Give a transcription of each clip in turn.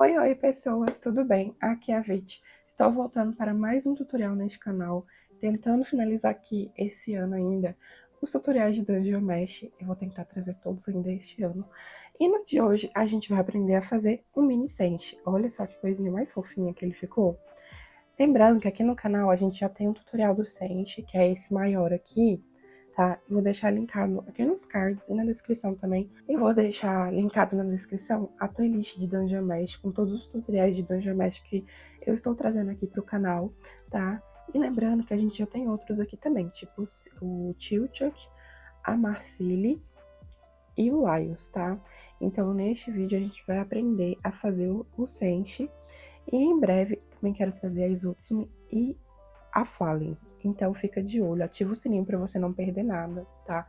Oi, oi pessoas, tudo bem? Aqui é a Vit. Estou voltando para mais um tutorial neste canal, tentando finalizar aqui esse ano ainda os tutoriais de Dungeon Mesh. Eu vou tentar trazer todos ainda este ano. E no de hoje a gente vai aprender a fazer um mini Senshi. Olha só que coisinha mais fofinha que ele ficou. Lembrando que aqui no canal a gente já tem um tutorial do Senshi, que é esse maior aqui, tá? Eu vou deixar linkado aqui nos cards e na descrição também. Eu vou deixar linkado na descrição a playlist de Dungeon Mesh, com todos os tutoriais de Dungeon Mesh que eu estou trazendo aqui pro canal, tá? E lembrando que a gente já tem outros aqui também, tipo o Tilchuk, a Marcili e o Laios, tá? Então, neste vídeo a gente vai aprender a fazer o Senshi. E em breve também quero trazer a Izutsumi e a Fallen. Então fica de olho, ativa o sininho para você não perder nada, tá?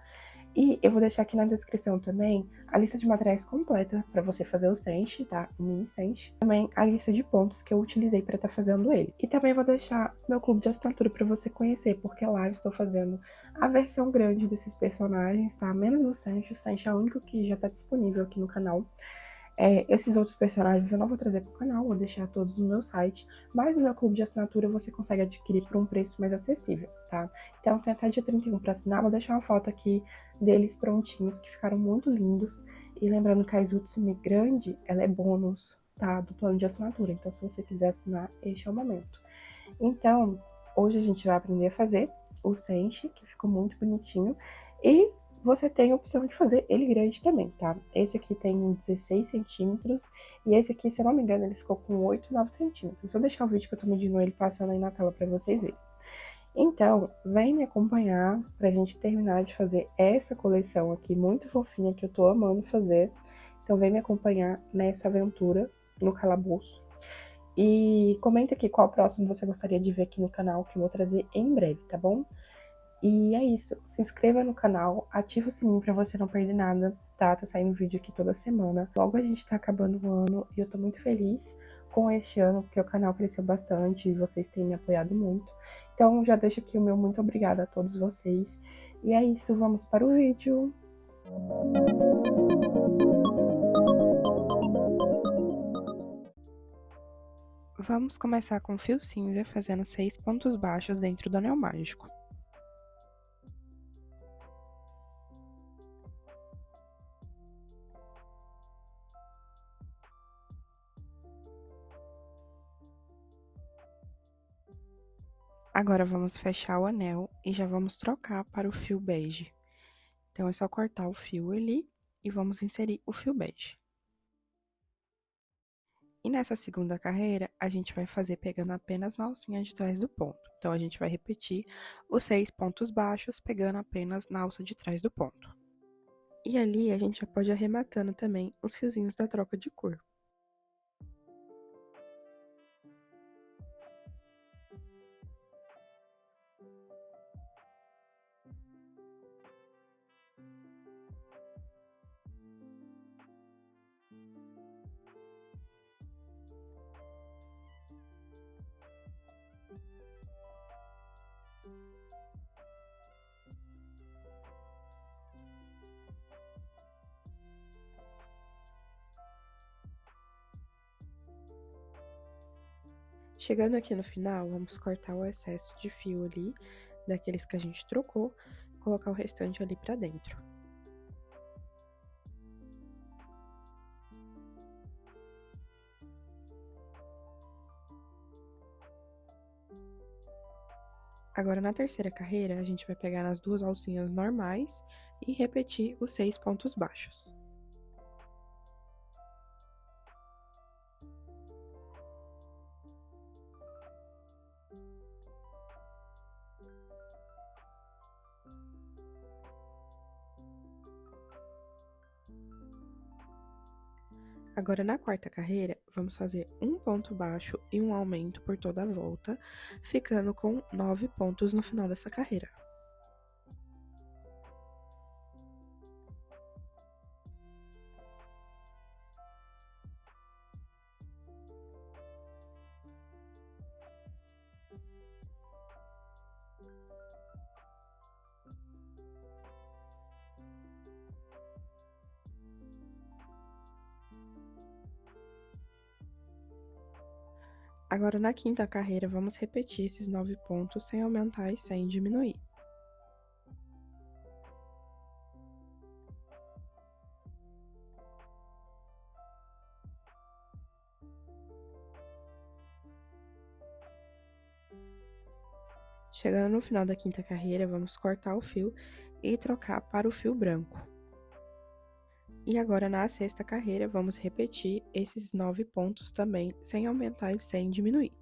E eu vou deixar aqui na descrição também a lista de materiais completa para você fazer o Senshi, tá? O mini Senshi. Também a lista de pontos que eu utilizei para estar fazendo ele. E também vou deixar meu clube de assinatura para você conhecer, porque lá eu estou fazendo a versão grande desses personagens, tá? Menos o Senshi. O Senshi é o único que já está disponível aqui no canal. Esses outros personagens eu não vou trazer para o canal, vou deixar todos no meu site, mas no meu clube de assinatura você consegue adquirir por um preço mais acessível, tá? Então tem até dia 31 para assinar, vou deixar uma foto aqui deles prontinhos, que ficaram muito lindos. E lembrando que a Izutsumi grande, ela é bônus, tá? Do plano de assinatura, então se você quiser assinar, este é o momento. Então, hoje a gente vai aprender a fazer o Senshi, que ficou muito bonitinho, e você tem a opção de fazer ele grande também, tá? Esse aqui tem 16 centímetros, e esse aqui, se eu não me engano, ele ficou com 8, 9 centímetros. Vou deixar o vídeo que eu tô medindo ele passando aí na tela pra vocês verem. Então, vem me acompanhar pra gente terminar de fazer essa coleção aqui, muito fofinha, que eu tô amando fazer. Então, vem me acompanhar nessa aventura no calabouço. E comenta aqui qual próximo você gostaria de ver aqui no canal, que eu vou trazer em breve, tá bom? E é isso, se inscreva no canal, ativa o sininho pra você não perder nada, tá? Tá saindo vídeo aqui toda semana. Logo a gente tá acabando o ano e eu tô muito feliz com este ano, porque o canal cresceu bastante e vocês têm me apoiado muito. Então já deixo aqui o meu muito obrigada a todos vocês. E é isso, vamos para o vídeo. Vamos começar com fio cinza, fazendo 6 pontos baixos dentro do anel mágico. Agora vamos fechar o anel e já vamos trocar para o fio bege. Então, é só cortar o fio ali e vamos inserir o fio bege. E nessa segunda carreira, a gente vai fazer pegando apenas na alcinha de trás do ponto. Então, a gente vai repetir os 6 pontos baixos, pegando apenas na alça de trás do ponto. E ali, a gente já pode ir arrematando também os fiozinhos da troca de cor. Chegando aqui no final, vamos cortar o excesso de fio ali, daqueles que a gente trocou, e colocar o restante ali pra dentro. Agora, na terceira carreira, a gente vai pegar nas duas alcinhas normais e repetir os 6 pontos baixos. Agora, na quarta carreira, vamos fazer um ponto baixo e um aumento por toda a volta, ficando com 9 pontos no final dessa carreira. Agora, na quinta carreira, vamos repetir esses 9 pontos sem aumentar e sem diminuir. Chegando no final da quinta carreira, vamos cortar o fio e trocar para o fio branco. E agora, na sexta carreira, vamos repetir esses 9 pontos também, sem aumentar e sem diminuir.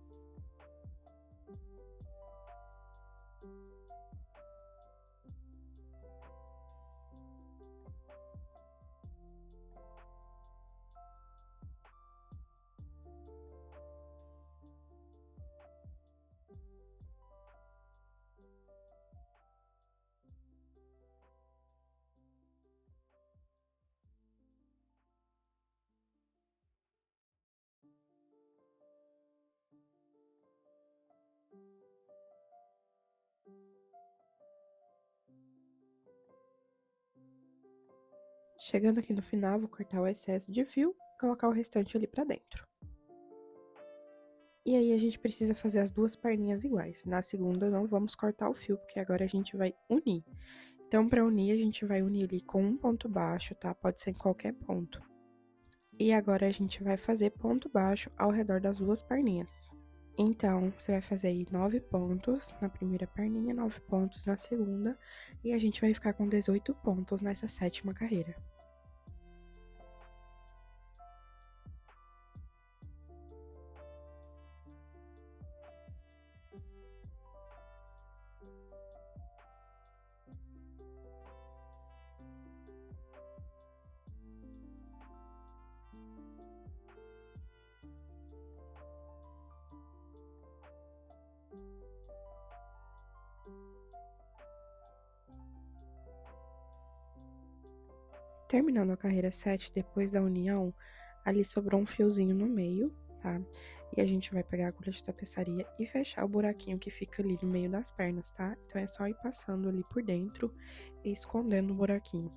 Chegando aqui no final, vou cortar o excesso de fio e colocar o restante ali pra dentro. E aí, a gente precisa fazer as duas perninhas iguais. Na segunda, não vamos cortar o fio, porque agora a gente vai unir. Então, pra unir, a gente vai unir ali com um ponto baixo, tá? Pode ser em qualquer ponto. E agora, a gente vai fazer ponto baixo ao redor das duas perninhas. Então, você vai fazer aí 9 pontos na primeira perninha, 9 pontos na segunda, e a gente vai ficar com 18 pontos nessa sétima carreira. Terminando a carreira 7, depois da união, ali sobrou um fiozinho no meio, tá? E a gente vai pegar a agulha de tapeçaria e fechar o buraquinho que fica ali no meio das pernas, tá? Então, é só ir passando ali por dentro e escondendo o buraquinho.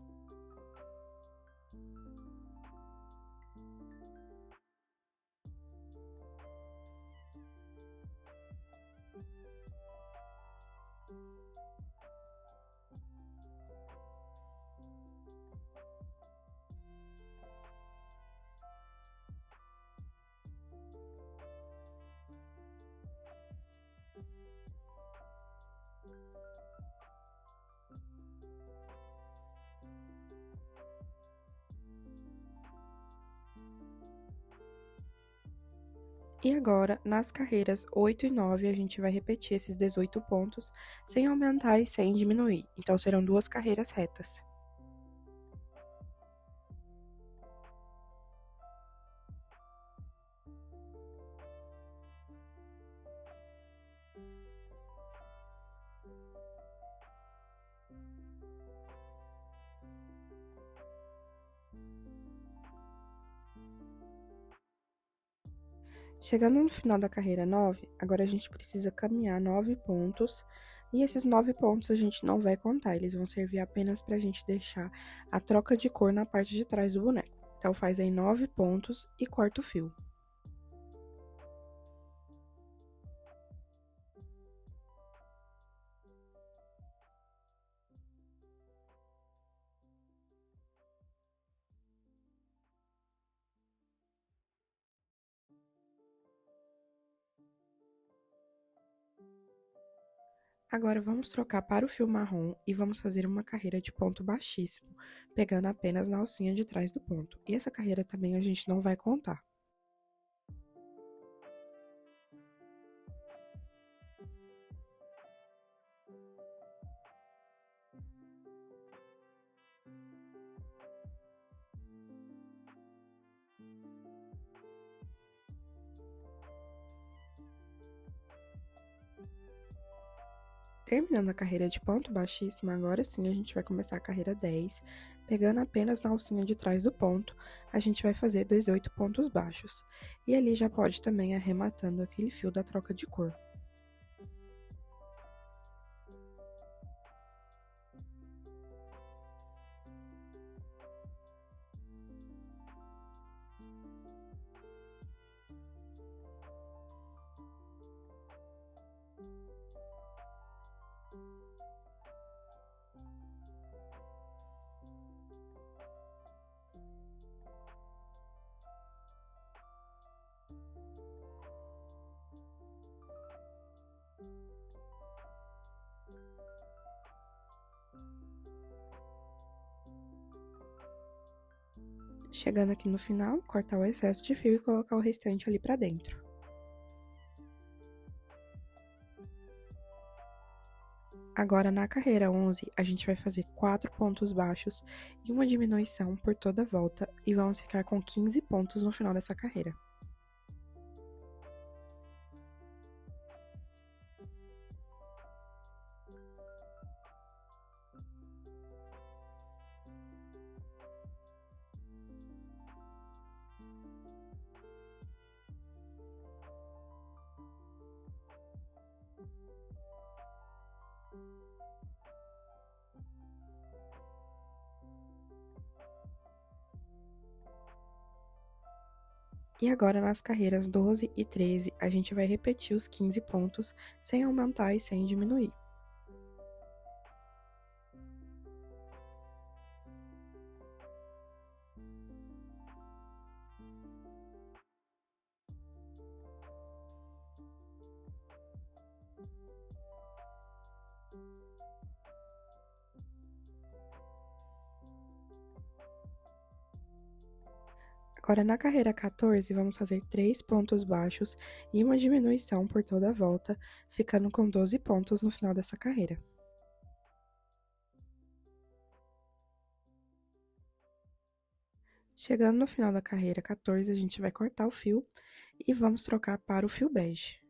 E agora, nas carreiras 8 e 9, a gente vai repetir esses 18 pontos, sem aumentar e sem diminuir. Então, serão duas carreiras retas. Chegando no final da carreira 9, agora a gente precisa caminhar 9 pontos, e esses 9 pontos a gente não vai contar, eles vão servir apenas pra gente deixar a troca de cor na parte de trás do boneco. Então, faz aí 9 pontos e corta o fio. Agora, vamos trocar para o fio marrom e vamos fazer uma carreira de ponto baixíssimo, pegando apenas na alcinha de trás do ponto. E essa carreira também a gente não vai contar. Terminando a carreira de ponto baixíssimo, agora sim a gente vai começar a carreira 10, pegando apenas na alcinha de trás do ponto, a gente vai fazer 18 pontos baixos. E ali já pode também arrematando aquele fio da troca de cor. Chegando aqui no final, cortar o excesso de fio e colocar o restante ali pra dentro. Agora, na carreira 11, a gente vai fazer 4 pontos baixos e uma diminuição por toda a volta, e vamos ficar com 15 pontos no final dessa carreira. E agora, nas carreiras 12 e 13, a gente vai repetir os 15 pontos, sem aumentar e sem diminuir. Agora, na carreira 14, vamos fazer 3 pontos baixos e uma diminuição por toda a volta, ficando com 12 pontos no final dessa carreira. Chegando no final da carreira 14, a gente vai cortar o fio e vamos trocar para o fio bege.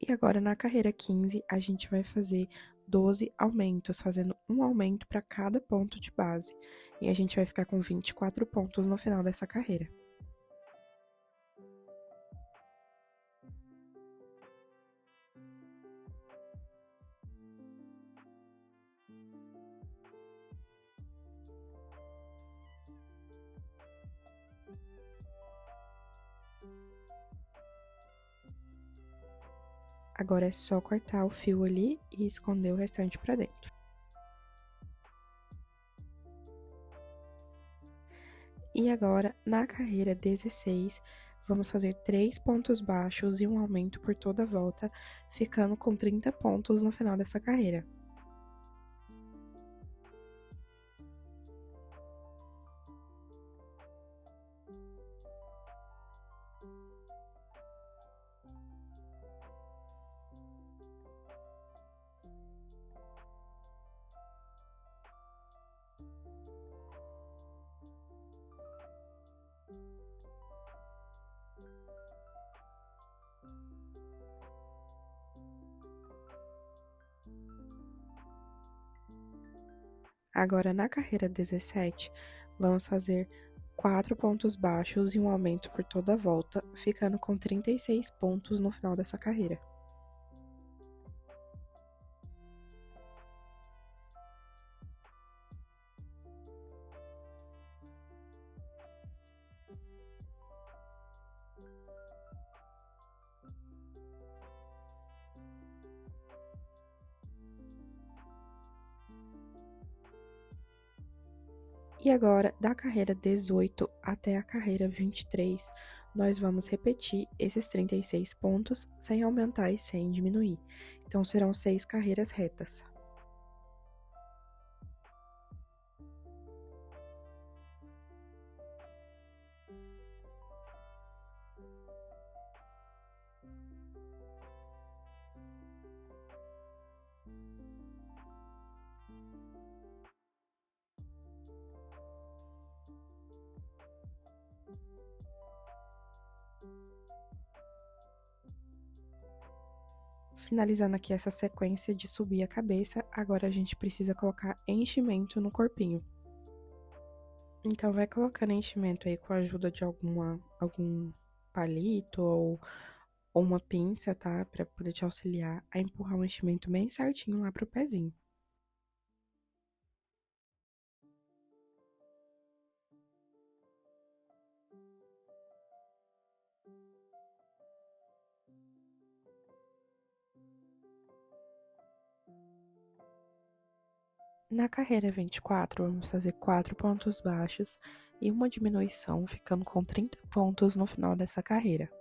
E agora, na carreira 15, a gente vai fazer 12 aumentos, fazendo um aumento para cada ponto de base. E a gente vai ficar com 24 pontos no final dessa carreira. Agora é só cortar o fio ali e esconder o restante para dentro. E agora, na carreira 16, vamos fazer 3 pontos baixos e um aumento por toda a volta, ficando com 30 pontos no final dessa carreira. Agora, na carreira 17, vamos fazer 4 pontos baixos e um aumento por toda a volta, ficando com 36 pontos no final dessa carreira. E agora, da carreira 18 até a carreira 23, nós vamos repetir esses 36 pontos sem aumentar e sem diminuir. Então, serão 6 carreiras retas. Finalizando aqui essa sequência de subir a cabeça, agora a gente precisa colocar enchimento no corpinho. Então, vai colocando enchimento aí com a ajuda de algum palito ou uma pinça, tá? Pra poder te auxiliar a empurrar o enchimento bem certinho lá pro pezinho. Na carreira 24, vamos fazer 4 pontos baixos e uma diminuição, ficando com 30 pontos no final dessa carreira.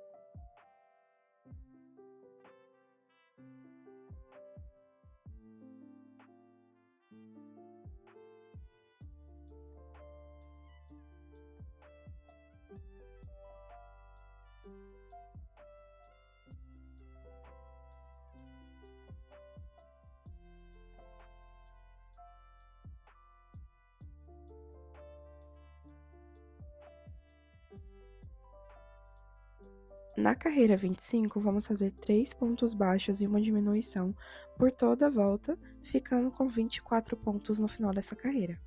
Na carreira 25, vamos fazer 3 pontos baixos e uma diminuição por toda a volta, ficando com 24 pontos no final dessa carreira.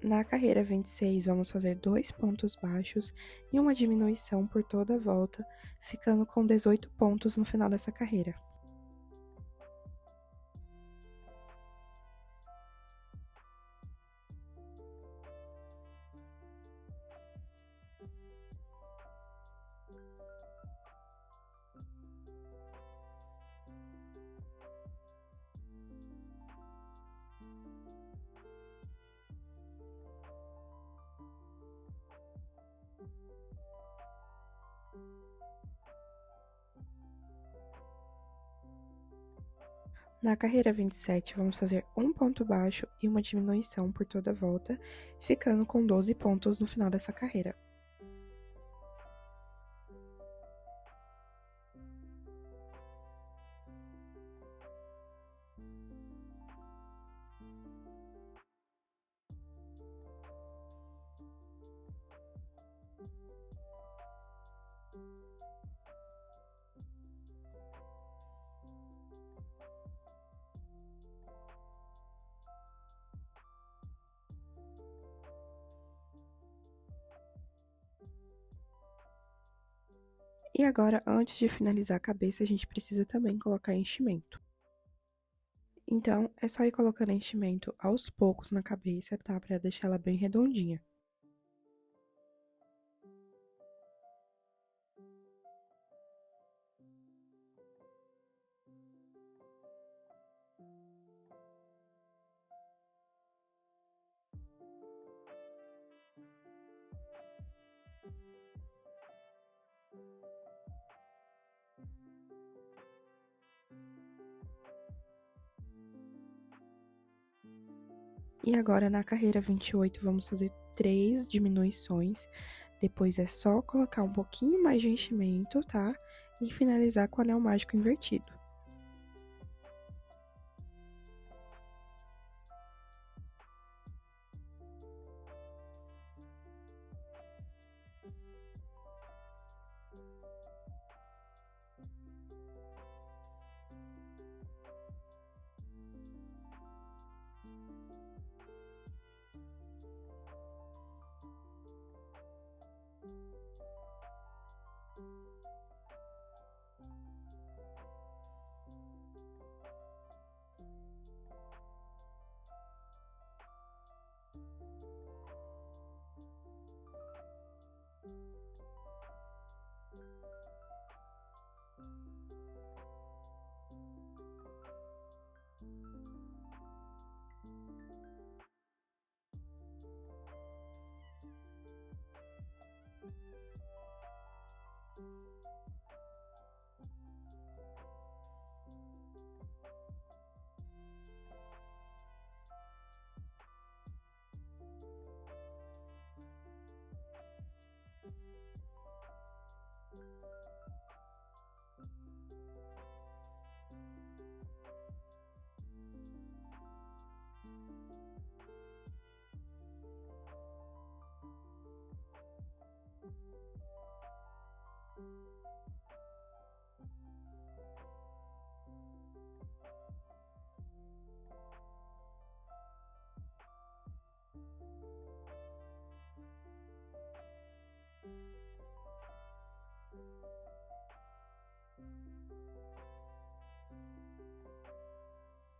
Na carreira 26, vamos fazer 2 pontos baixos e uma diminuição por toda a volta, ficando com 18 pontos no final dessa carreira. Na carreira 27, vamos fazer um ponto baixo e uma diminuição por toda a volta, ficando com 12 pontos no final dessa carreira. E agora, antes de finalizar a cabeça, a gente precisa também colocar enchimento. Então, é só ir colocando enchimento aos poucos na cabeça, tá? Pra deixar ela bem redondinha. E agora, na carreira 28, vamos fazer 3 diminuições. Depois é só colocar um pouquinho mais de enchimento, tá? E finalizar com o anel mágico invertido.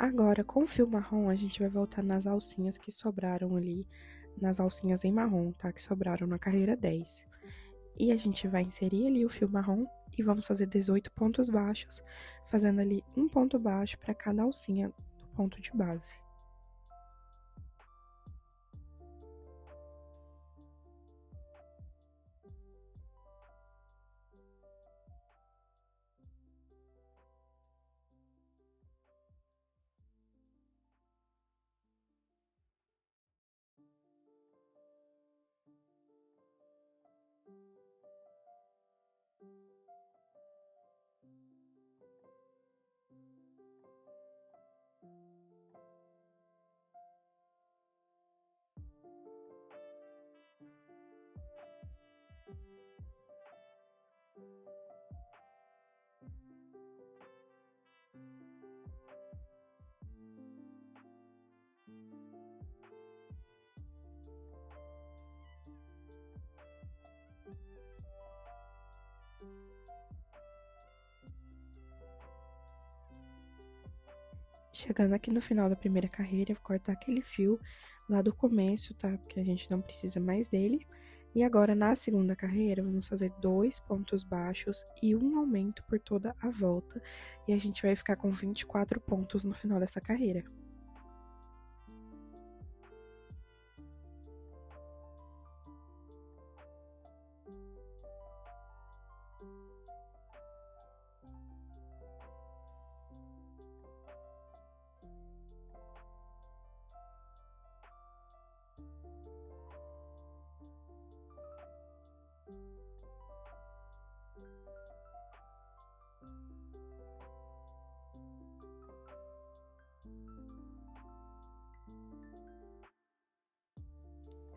Agora, com o fio marrom, a gente vai voltar nas alcinhas que sobraram ali, nas alcinhas em marrom, tá? Que sobraram na carreira 10. E a gente vai inserir ali o fio marrom e vamos fazer 18 pontos baixos, fazendo ali um ponto baixo para cada alcinha do ponto de base. Chegando aqui no final da primeira carreira, eu vou cortar aquele fio lá do começo, tá? Porque a gente não precisa mais dele. E agora, na segunda carreira, vamos fazer 2 pontos baixos e um aumento por toda a volta. E a gente vai ficar com 24 pontos no final dessa carreira.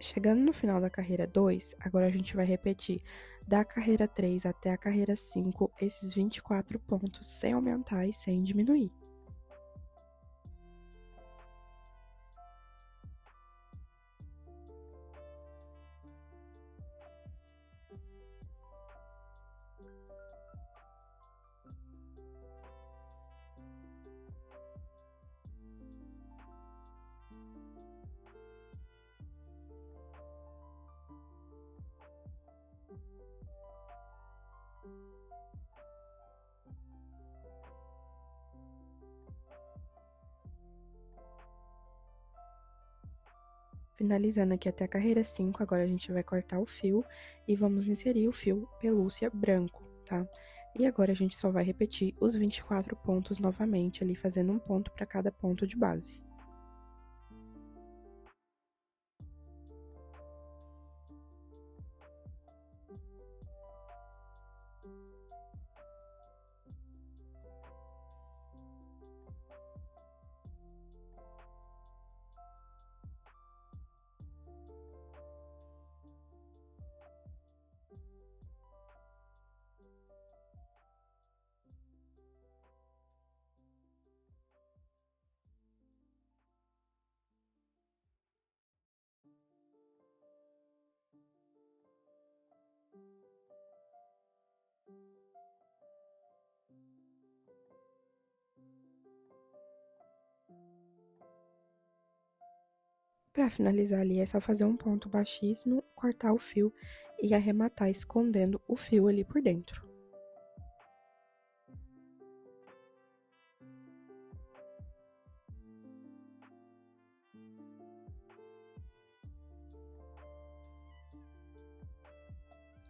Chegando no final da carreira 2, agora a gente vai repetir da carreira 3 até a carreira 5, esses 24 pontos sem aumentar e sem diminuir. Finalizando aqui até a carreira 5, agora a gente vai cortar o fio e vamos inserir o fio pelúcia branco, tá? E agora a gente só vai repetir os 24 pontos novamente ali, fazendo um ponto para cada ponto de base. Para finalizar ali, é só fazer um ponto baixíssimo, cortar o fio e arrematar escondendo o fio ali por dentro.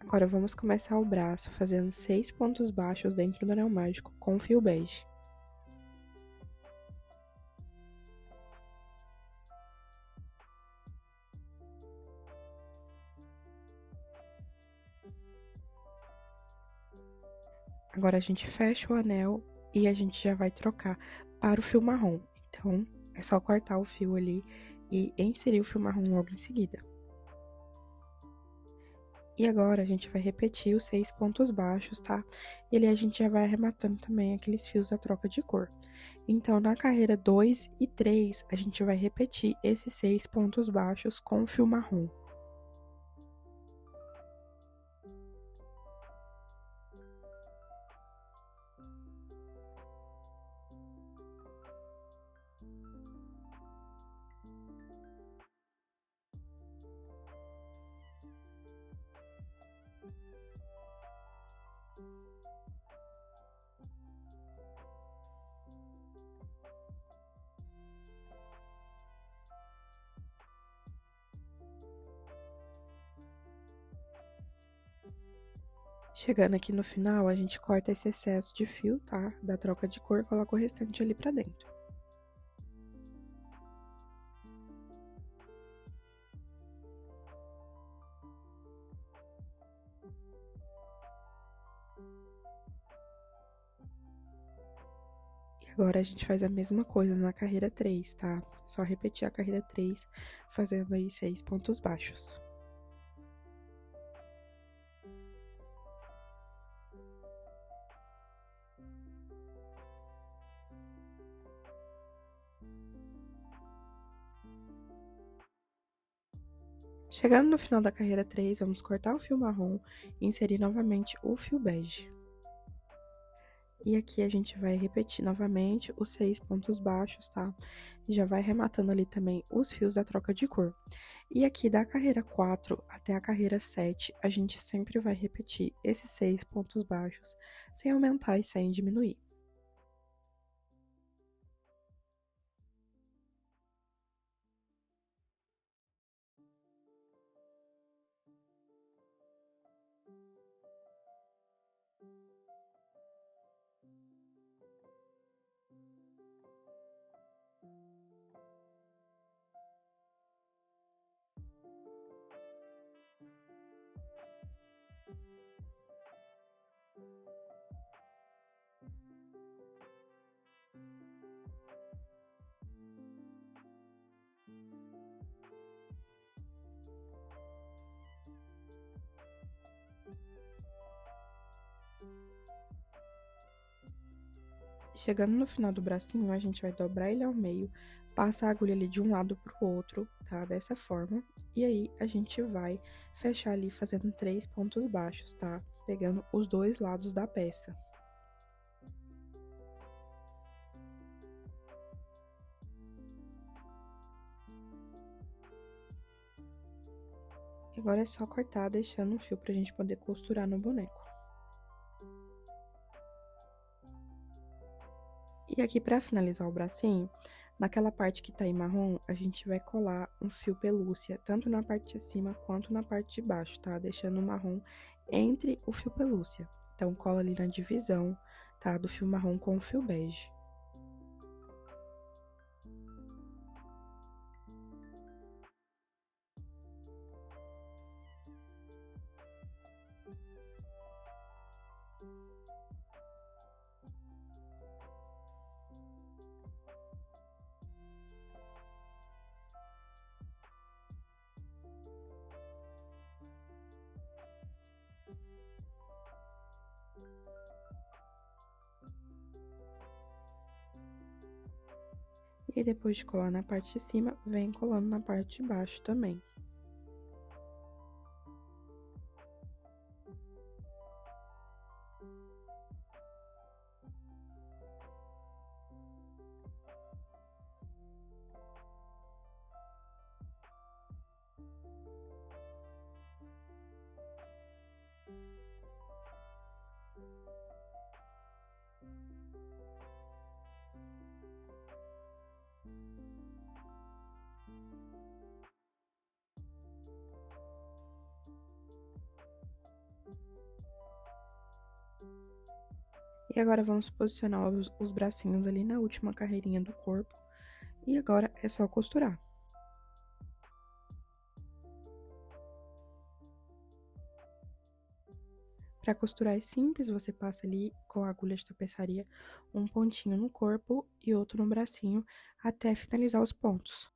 Agora, vamos começar o braço fazendo 6 pontos baixos dentro do anel mágico com fio bege. Agora, a gente fecha o anel e a gente já vai trocar para o fio marrom. Então, é só cortar o fio ali e inserir o fio marrom logo em seguida. E agora, a gente vai repetir os 6 pontos baixos, tá? E ali a gente já vai arrematando também aqueles fios da troca de cor. Então, na carreira 2 e 3, a gente vai repetir esses 6 pontos baixos com o fio marrom. Chegando aqui no final, a gente corta esse excesso de fio, tá? Da troca de cor, coloca o restante ali pra dentro. E agora a gente faz a mesma coisa na carreira 3, tá? Só repetir a carreira 3, fazendo aí 6 pontos baixos. Chegando no final da carreira 3, vamos cortar o fio marrom e inserir novamente o fio bege. E aqui a gente vai repetir novamente os 6 pontos baixos, tá? E já vai rematando ali também os fios da troca de cor. E aqui da carreira 4 até a carreira 7, a gente sempre vai repetir esses 6 pontos baixos, sem aumentar e sem diminuir. Chegando no final do bracinho, a gente vai dobrar ele ao meio, passa a agulha ali de um lado pro outro, tá? Dessa forma. E aí, a gente vai fechar ali fazendo 3 pontos baixos, tá? Pegando os dois lados da peça. Agora é só cortar, deixando o fio pra gente poder costurar no boneco. E aqui, pra finalizar o bracinho, naquela parte que tá em marrom, a gente vai colar um fio pelúcia, tanto na parte de cima quanto na parte de baixo, tá? Deixando o marrom entre o fio pelúcia. Então, cola ali na divisão, tá? Do fio marrom com o fio bege. E aí, depois de colar na parte de cima, vem colando na parte de baixo também. E agora, vamos posicionar os bracinhos ali na última carreirinha do corpo. E agora, é só costurar. Para costurar é simples, você passa ali com a agulha de tapeçaria um pontinho no corpo e outro no bracinho até finalizar os pontos.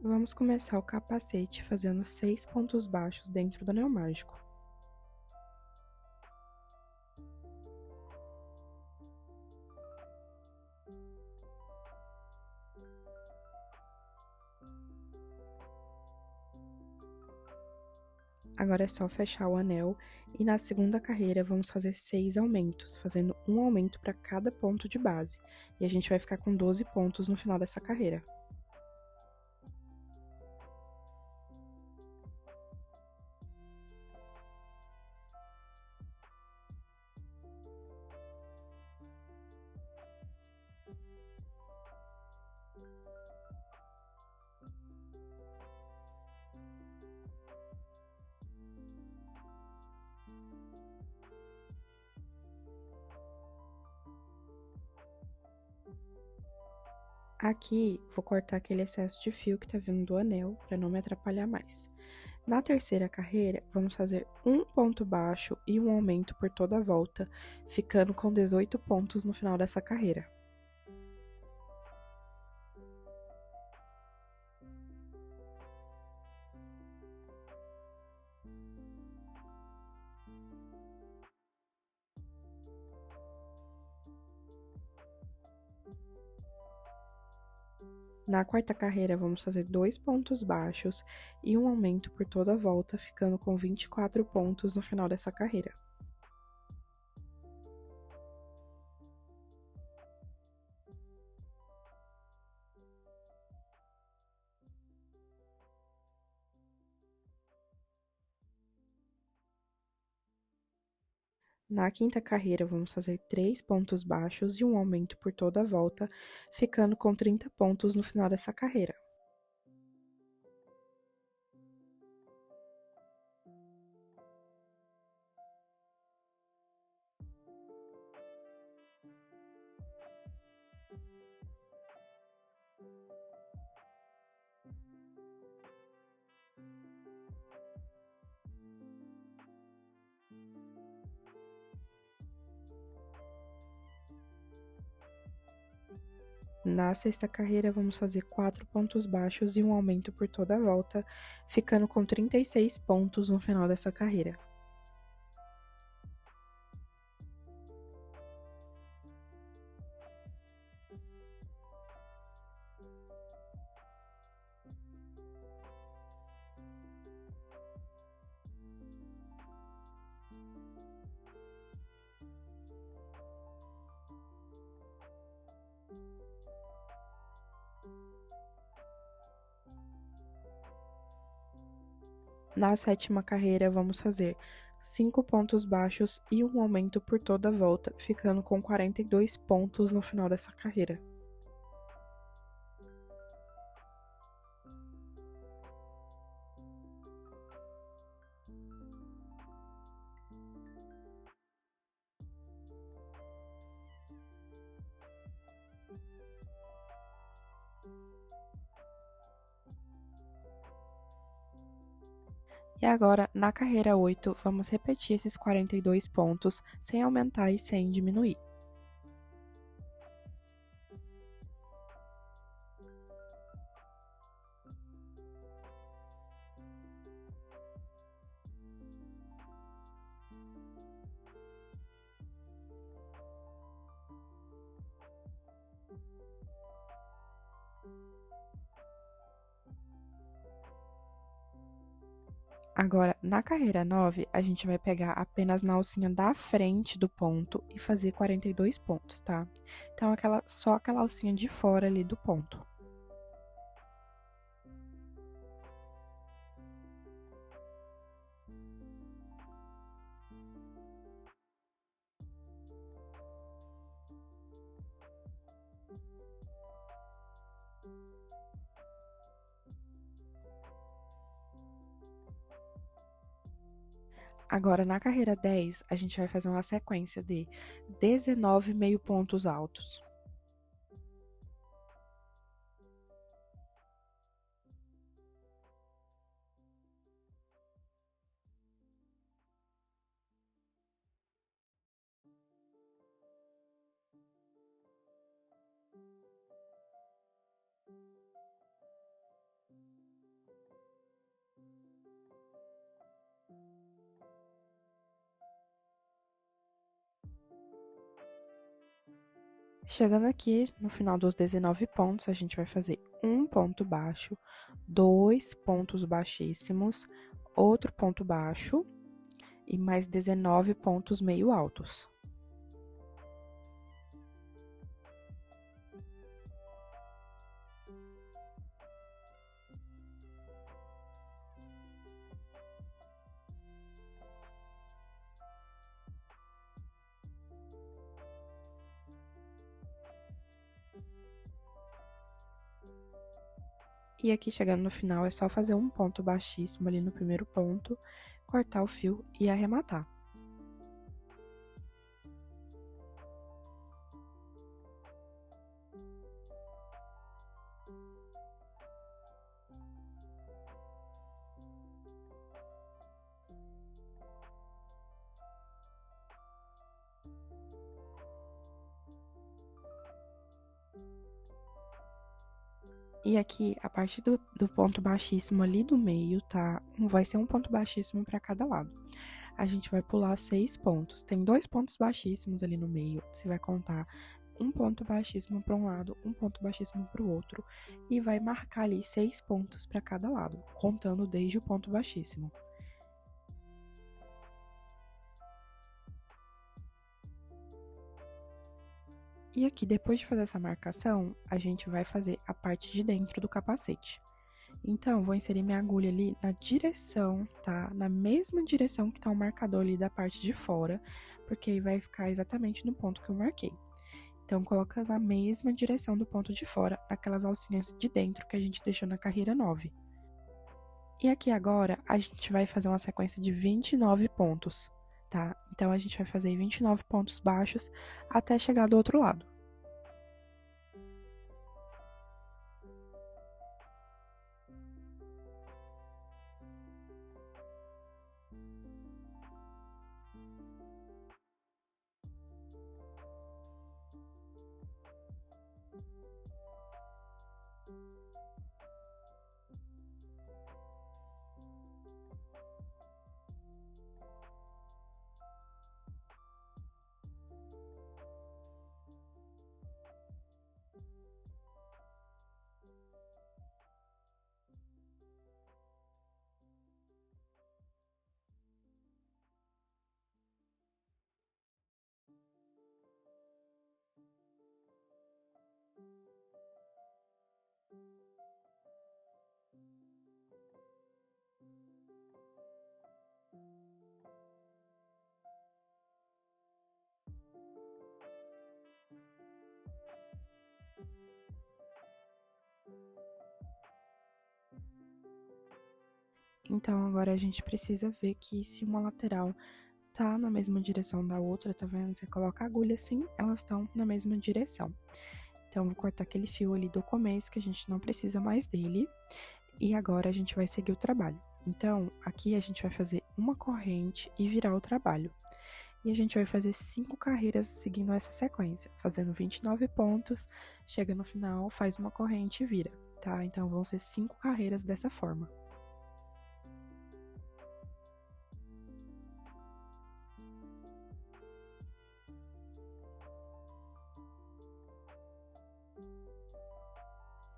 Vamos começar o capacete fazendo 6 pontos baixos dentro do anel mágico. Agora é só fechar o anel e na segunda carreira vamos fazer 6 aumentos, fazendo um aumento para cada ponto de base. E a gente vai ficar com 12 pontos no final dessa carreira. Aqui, vou cortar aquele excesso de fio que tá vindo do anel, para não me atrapalhar mais. Na terceira carreira, vamos fazer um ponto baixo e um aumento por toda a volta, ficando com 18 pontos no final dessa carreira. Na quarta carreira, vamos fazer 2 pontos baixos e um aumento por toda a volta, ficando com 24 pontos no final dessa carreira. Na quinta carreira, vamos fazer 3 pontos baixos e um aumento por toda a volta, ficando com 30 pontos no final dessa carreira. Na sexta carreira, vamos fazer 4 pontos baixos e um aumento por toda a volta, ficando com 36 pontos no final dessa carreira. Na sétima carreira, vamos fazer 5 pontos baixos e um aumento por toda a volta, ficando com 42 pontos no final dessa carreira. E agora, na carreira 8, vamos repetir esses 42 pontos, sem aumentar e sem diminuir. Agora, na carreira 9, a gente vai pegar apenas na alcinha da frente do ponto e fazer 42 pontos, tá? Então, só aquela alcinha de fora ali do ponto. Agora, na carreira 10, a gente vai fazer uma sequência de 19 meio pontos altos. Chegando aqui, no final dos 19 pontos, a gente vai fazer um ponto baixo, 2 pontos baixíssimos, outro ponto baixo e mais 19 pontos meio altos. E aqui, chegando no final, é só fazer um ponto baixíssimo ali no primeiro ponto, cortar o fio e arrematar. E aqui, a partir do ponto baixíssimo ali do meio, tá? Vai ser um ponto baixíssimo para cada lado. A gente vai pular 6 pontos. Tem 2 pontos baixíssimos ali no meio. Você vai contar um ponto baixíssimo para um lado, um ponto baixíssimo para o outro. E vai marcar ali 6 pontos para cada lado, contando desde o ponto baixíssimo. E aqui, depois de fazer essa marcação, a gente vai fazer a parte de dentro do capacete. Então, vou inserir minha agulha ali na direção, tá? Na mesma direção que tá o marcador ali da parte de fora, porque aí vai ficar exatamente no ponto que eu marquei. Então, coloca na mesma direção do ponto de fora, naquelas alcinhas de dentro que a gente deixou na carreira 9. E aqui agora, a gente vai fazer uma sequência de 29 pontos, tá? Então, a gente vai fazer 29 pontos baixos até chegar do outro lado. Então, agora a gente precisa ver que se uma lateral tá na mesma direção da outra, tá vendo? Você coloca a agulha assim, elas estão na mesma direção. Então, vou cortar aquele fio ali do começo, que a gente não precisa mais dele. E agora, a gente vai seguir o trabalho. Então, aqui a gente vai fazer uma corrente e virar o trabalho. E a gente vai fazer 5 carreiras seguindo essa sequência, fazendo 29 pontos, chega no final, faz uma corrente e vira, tá? Então, vão ser 5 carreiras dessa forma.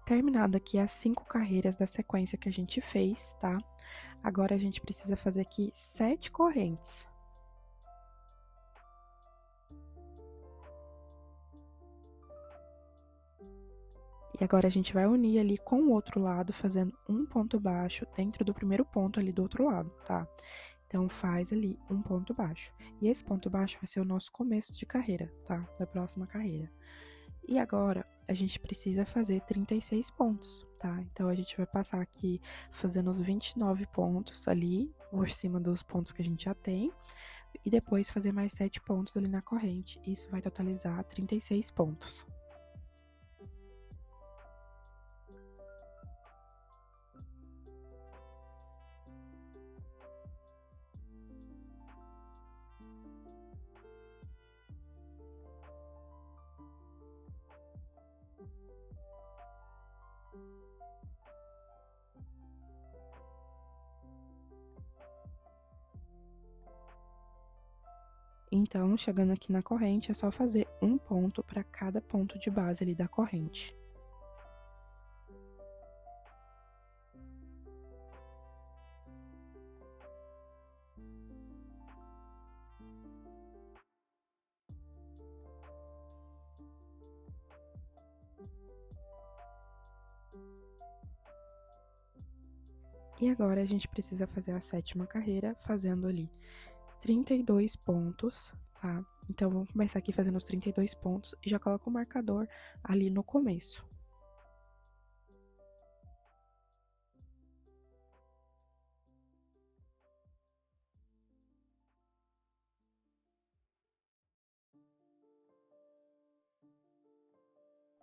Terminado aqui as 5 carreiras da sequência que a gente fez, tá? Agora, a gente precisa fazer aqui 7 correntes. E agora, a gente vai unir ali com o outro lado, fazendo um ponto baixo dentro do primeiro ponto ali do outro lado, tá? Então, faz ali um ponto baixo. E esse ponto baixo vai ser o nosso começo de carreira, tá? Da próxima carreira. E agora, a gente precisa fazer 36 pontos, tá? Então, a gente vai passar aqui fazendo os 29 pontos ali, por cima dos pontos que a gente já tem, e depois fazer mais 7 pontos ali na corrente. Isso vai totalizar 36 pontos. Então, chegando aqui na corrente, é só fazer um ponto para cada ponto de base ali da corrente. E agora, a gente precisa fazer a 7ª carreira, fazendo ali 32 pontos, tá? Então, vamos começar aqui fazendo os 32 pontos e já coloca o marcador ali no começo.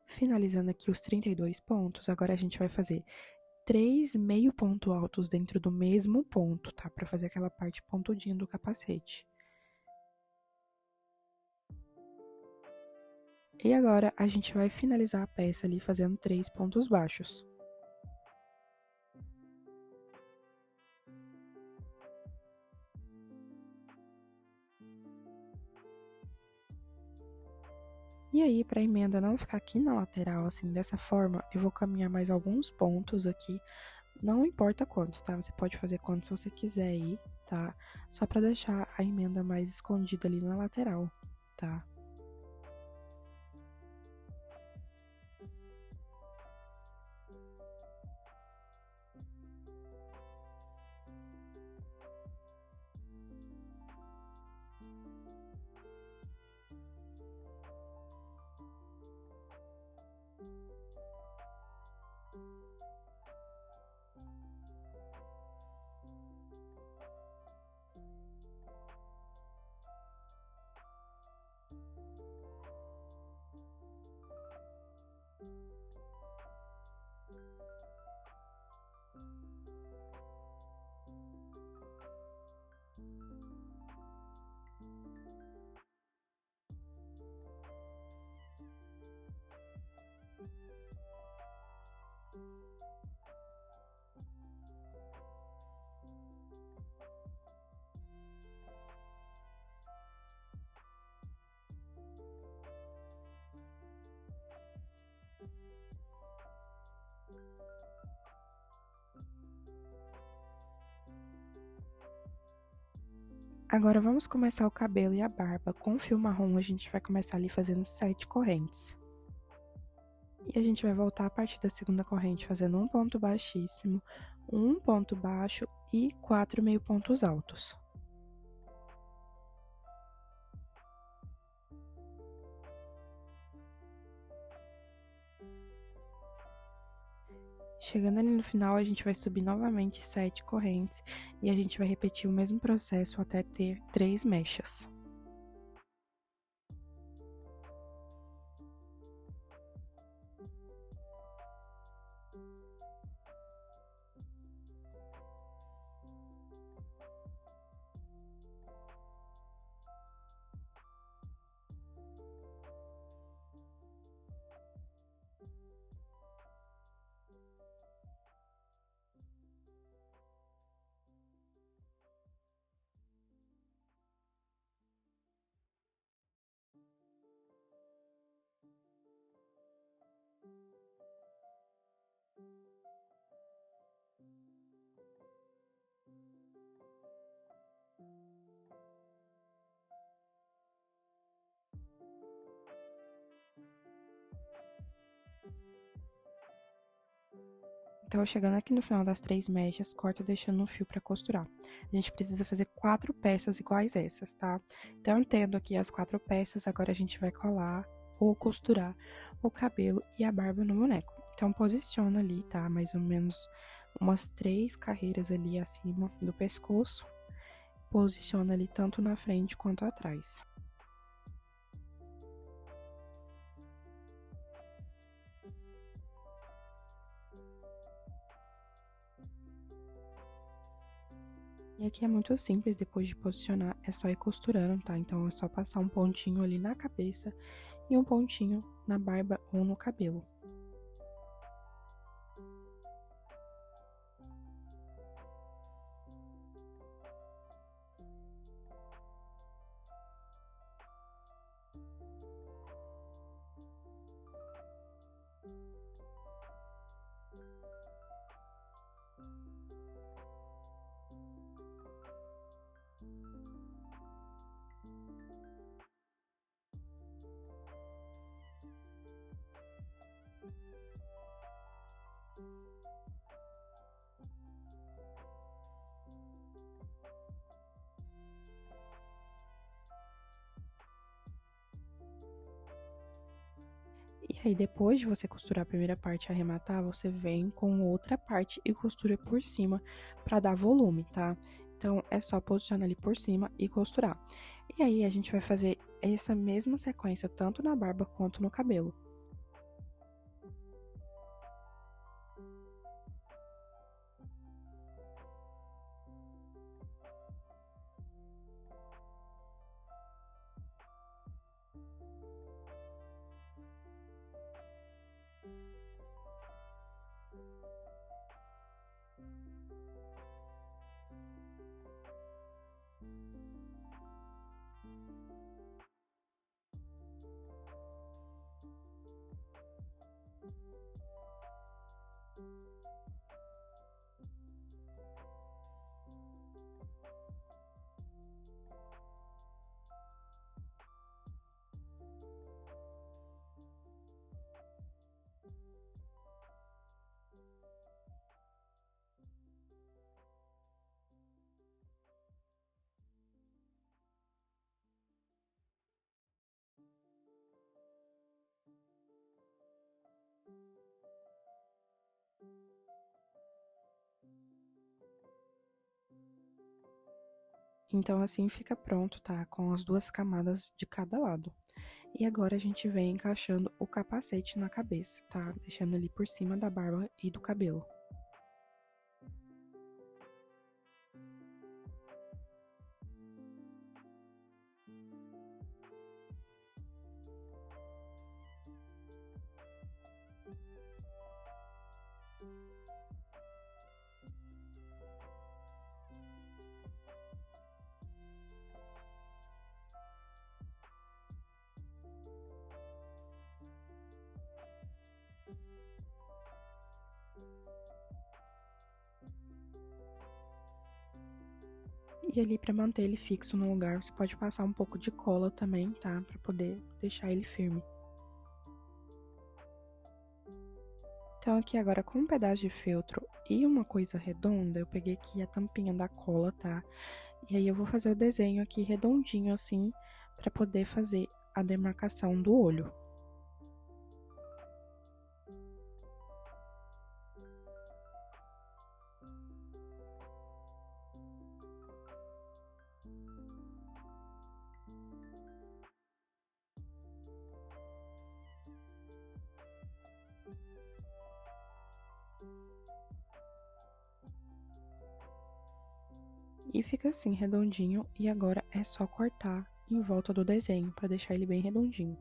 Finalizando aqui os 32 pontos, agora a gente vai fazer 3 meio ponto altos dentro do mesmo ponto, tá? Pra fazer aquela parte pontudinha do capacete. E agora, a gente vai finalizar a peça ali fazendo 3 pontos baixos. E aí, para a emenda não ficar aqui na lateral, assim, dessa forma, eu vou caminhar mais alguns pontos aqui, não importa quantos, tá? Você pode fazer quantos você quiser aí, tá? Só para deixar a emenda mais escondida ali na lateral, tá? Agora, vamos começar o cabelo e a barba. Com o fio marrom, a gente vai começar ali fazendo 7 correntes. E a gente vai voltar a partir da 2ª corrente fazendo um ponto baixíssimo, um ponto baixo e 4 meio pontos altos. Chegando ali no final, a gente vai subir novamente 7 correntes e a gente vai repetir o mesmo processo até ter 3 mechas. Então, chegando aqui no final das 3 mechas, corta deixando um fio pra costurar. A gente precisa fazer 4 peças iguais essas, tá? Então, tendo aqui as 4 peças, agora a gente vai colar ou costurar o cabelo e a barba no boneco. Então, posiciona ali, tá? Mais ou menos umas 3 carreiras ali acima do pescoço. Posiciona ali tanto na frente quanto atrás. E aqui é muito simples, depois de posicionar, é só ir costurando, tá? Então, é só passar um pontinho ali na cabeça e um pontinho na barba ou no cabelo. E aí, depois de você costurar a primeira parte e arrematar, você vem com outra parte e costura por cima pra dar volume, tá? Então, é só posicionar ali por cima e costurar. E aí, a gente vai fazer essa mesma sequência tanto na barba quanto no cabelo. Então, assim fica pronto, tá? Com as duas camadas de cada lado. E agora a gente vem encaixando o capacete na cabeça, tá? Deixando ali por cima da barba e do cabelo. E ali, pra manter ele fixo no lugar, você pode passar um pouco de cola também, tá? Pra poder deixar ele firme. Então, aqui agora com um pedaço de feltro e uma coisa redonda, eu peguei aqui a tampinha da cola, tá? E aí eu vou fazer o desenho aqui redondinho assim, pra poder fazer a demarcação do olho. E fica assim, redondinho, e agora é só cortar em volta do desenho, pra deixar ele bem redondinho.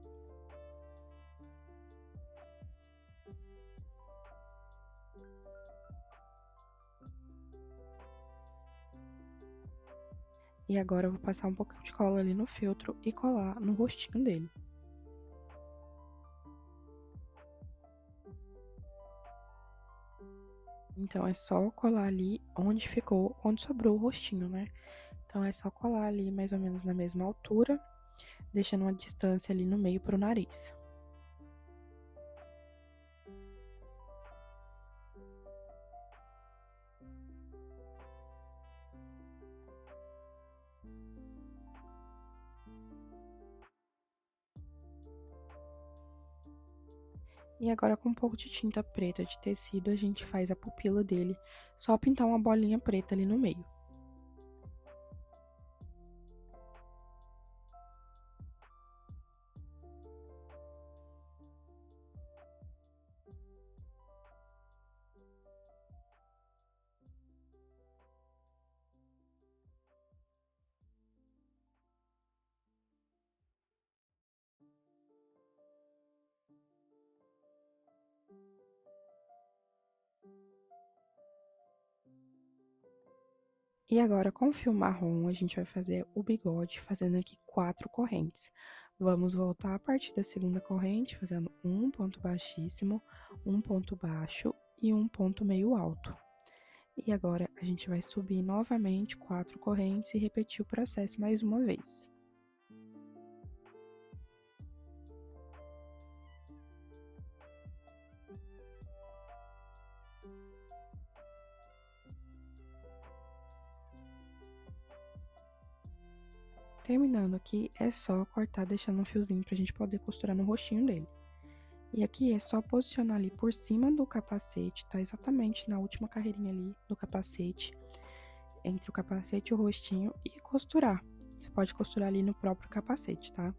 E agora eu vou passar um pouquinho de cola ali no feltro e colar no rostinho dele. Então, é só colar ali onde ficou, onde sobrou o rostinho, né? Então, é só colar ali mais ou menos na mesma altura, deixando uma distância ali no meio pro nariz. E agora, com um pouco de tinta preta de tecido, a gente faz a pupila dele, só pintar uma bolinha preta ali no meio. E agora, com o fio marrom, a gente vai fazer o bigode, fazendo aqui 4 correntes. Vamos voltar a partir da segunda corrente, fazendo um ponto baixíssimo, um ponto baixo e um ponto meio alto. E agora, a gente vai subir novamente 4 correntes e repetir o processo mais uma vez. Terminando aqui, é só cortar deixando um fiozinho pra gente poder costurar no rostinho dele. E aqui é só posicionar ali por cima do capacete, tá exatamente na última carreirinha ali do capacete, entre o capacete e o rostinho, e costurar. Você pode costurar ali no próprio capacete, tá?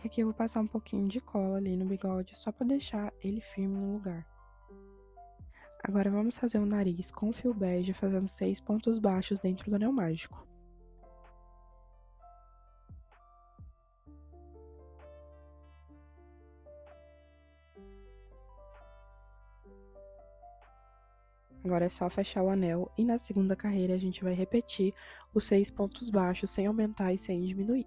E aqui eu vou passar um pouquinho de cola ali no bigode, só pra deixar ele firme no lugar. Agora vamos fazer o nariz com fio bege, fazendo 6 pontos baixos dentro do anel mágico. Agora é só fechar o anel e na segunda carreira a gente vai repetir os 6 pontos baixos sem aumentar e sem diminuir.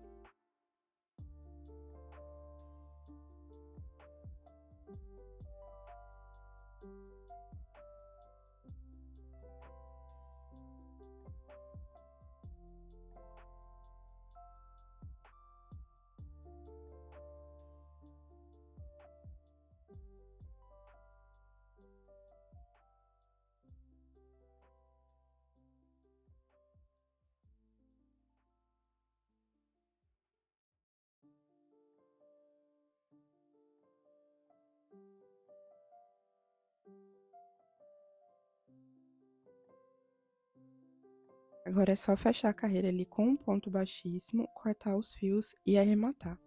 Agora é só fechar a carreira ali com um ponto baixíssimo, cortar os fios e arrematar.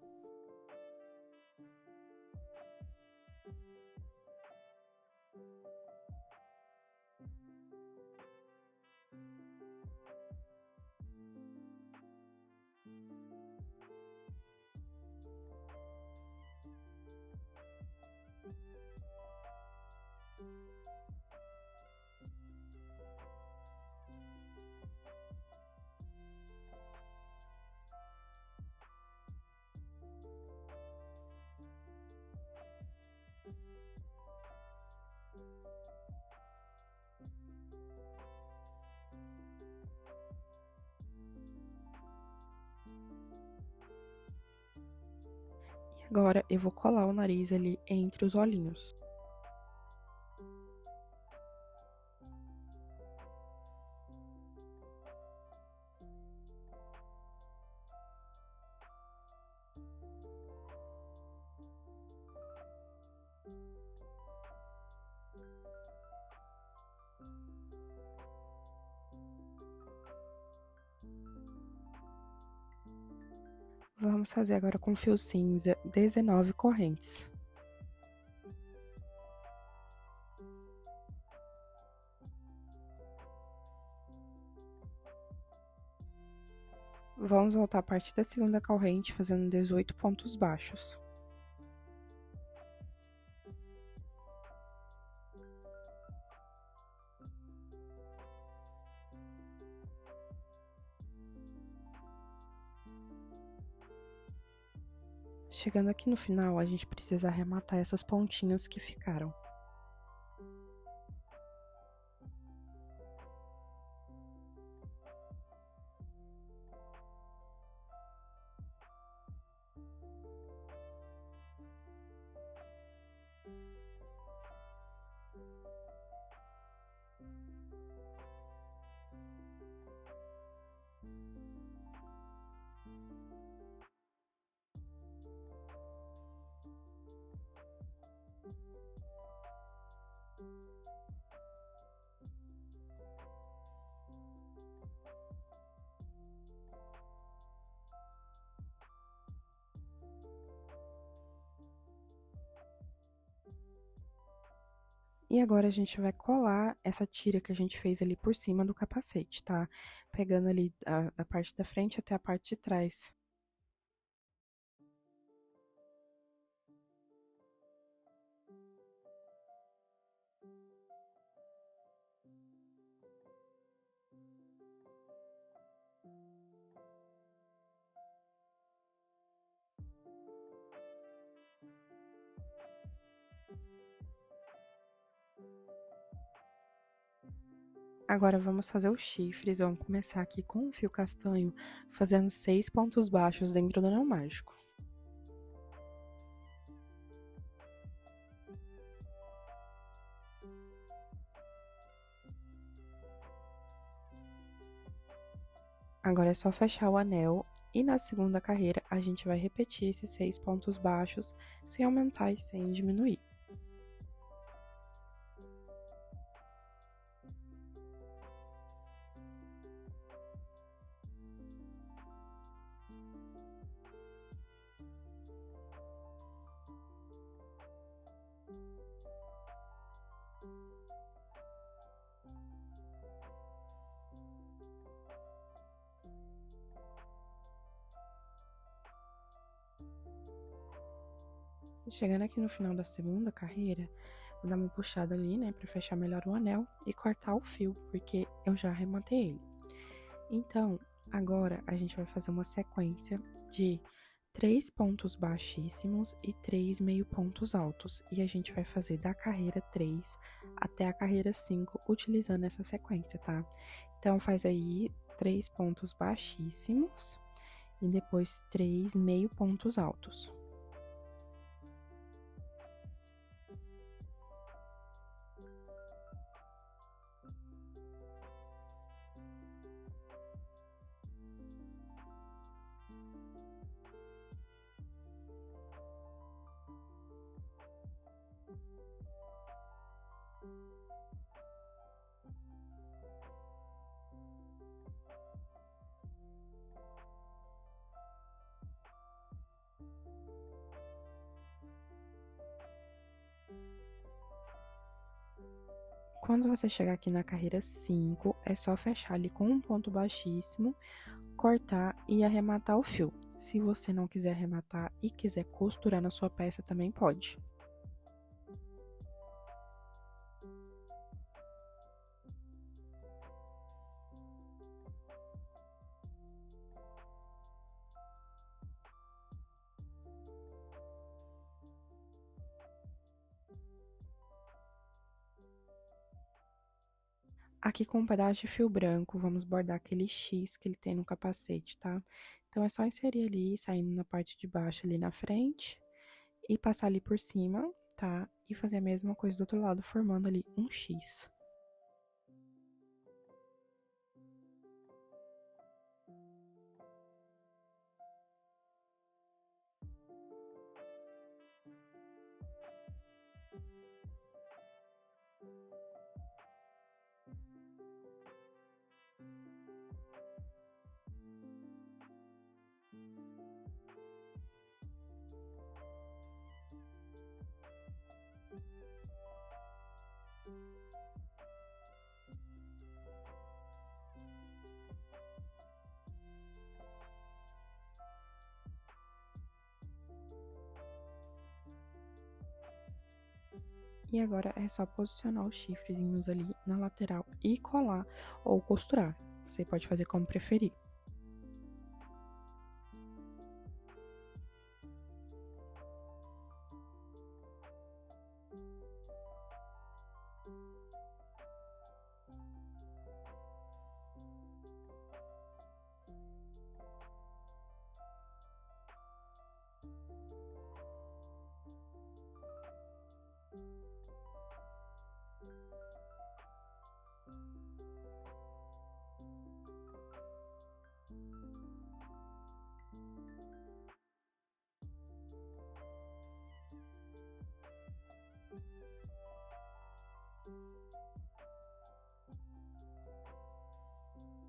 E agora eu vou colar o nariz ali entre os olhinhos. Vamos fazer agora com fio cinza 19 correntes. Vamos voltar a partir da segunda corrente, fazendo 18 pontos baixos. Chegando aqui no final, a gente precisa arrematar essas pontinhas que ficaram. E agora a gente vai colar essa tira que a gente fez ali por cima do capacete, tá? Pegando ali da parte da frente até a parte de trás. Agora vamos fazer os chifres, vamos começar aqui com o fio castanho, fazendo 6 pontos baixos dentro do anel mágico. Agora é só fechar o anel e na segunda carreira a gente vai repetir esses 6 pontos baixos, sem aumentar e sem diminuir. Chegando aqui no final da segunda carreira, vou dar uma puxada ali, né, pra fechar melhor o anel e cortar o fio, porque eu já arrematei ele. Então, agora a gente vai fazer uma sequência de 3 pontos baixíssimos e 3 meio pontos altos. E a gente vai fazer da carreira 3 até a carreira 5, utilizando essa sequência, tá? Então, faz aí 3 pontos baixíssimos e depois 3 meio pontos altos. Quando você chegar aqui na carreira 5, é só fechar ali com um ponto baixíssimo, cortar e arrematar o fio. Se você não quiser arrematar e quiser costurar na sua peça, também pode. Aqui com um pedaço de fio branco, vamos bordar aquele X que ele tem no capacete, tá? Então, é só inserir ali, saindo na parte de baixo ali na frente, e passar ali por cima, tá? E fazer a mesma coisa do outro lado, formando ali um X. E agora é só posicionar os chifrezinhos ali na lateral e colar ou costurar. Você pode fazer como preferir.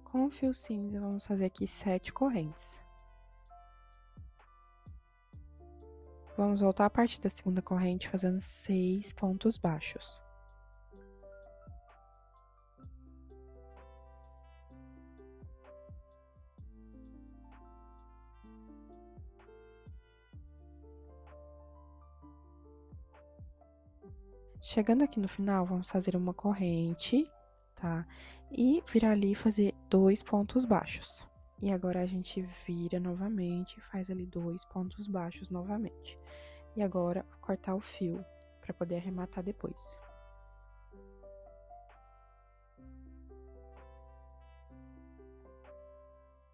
Com o fio cinza, vamos fazer aqui 7 correntes. Vamos voltar a partir da segunda corrente fazendo 6 pontos baixos. Chegando aqui no final, vamos fazer uma corrente, tá? E virar ali e fazer 2 pontos baixos. E agora a gente vira novamente e faz ali 2 pontos baixos novamente. E agora, cortar o fio, para poder arrematar depois.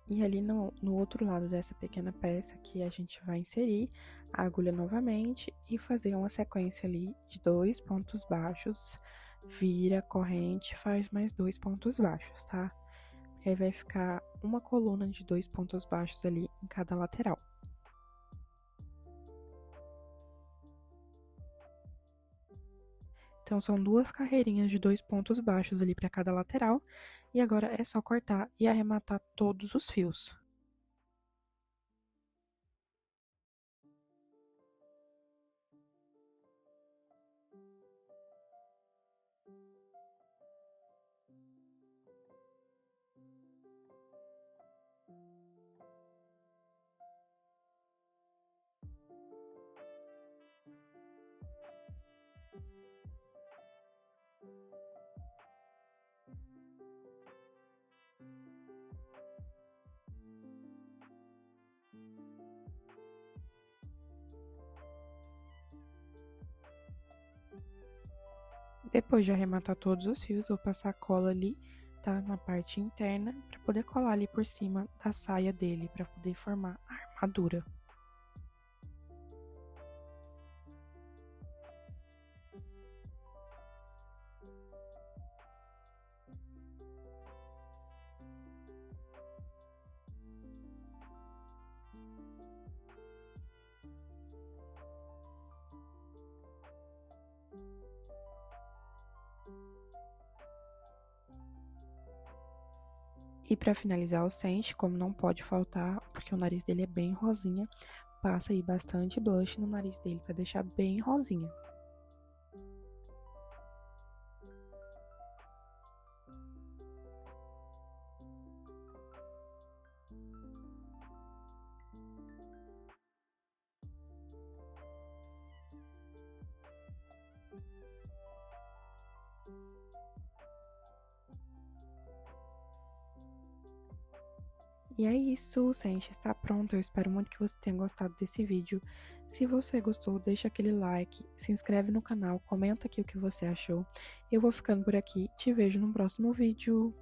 E ali no outro lado dessa pequena peça aqui, a gente vai inserir a agulha novamente e fazer uma sequência ali de 2 pontos baixos, vira, corrente, faz mais 2 pontos baixos, tá? Porque aí vai ficar uma coluna de 2 pontos baixos ali em cada lateral. Então, são 2 carreirinhas de 2 pontos baixos ali para cada lateral, e agora é só cortar e arrematar todos os fios. Depois de arrematar todos os fios, vou passar cola ali, tá? Na parte interna, para poder colar ali por cima da saia dele, para poder formar a armadura. E para finalizar o Sente, como não pode faltar, porque o nariz dele é bem rosinha, passa aí bastante blush no nariz dele para deixar bem rosinha. E é isso, o Sente está pronto. Eu espero muito que você tenha gostado desse vídeo. Se você gostou, deixa aquele like, se inscreve no canal, comenta aqui o que você achou. Eu vou ficando por aqui, te vejo no próximo vídeo.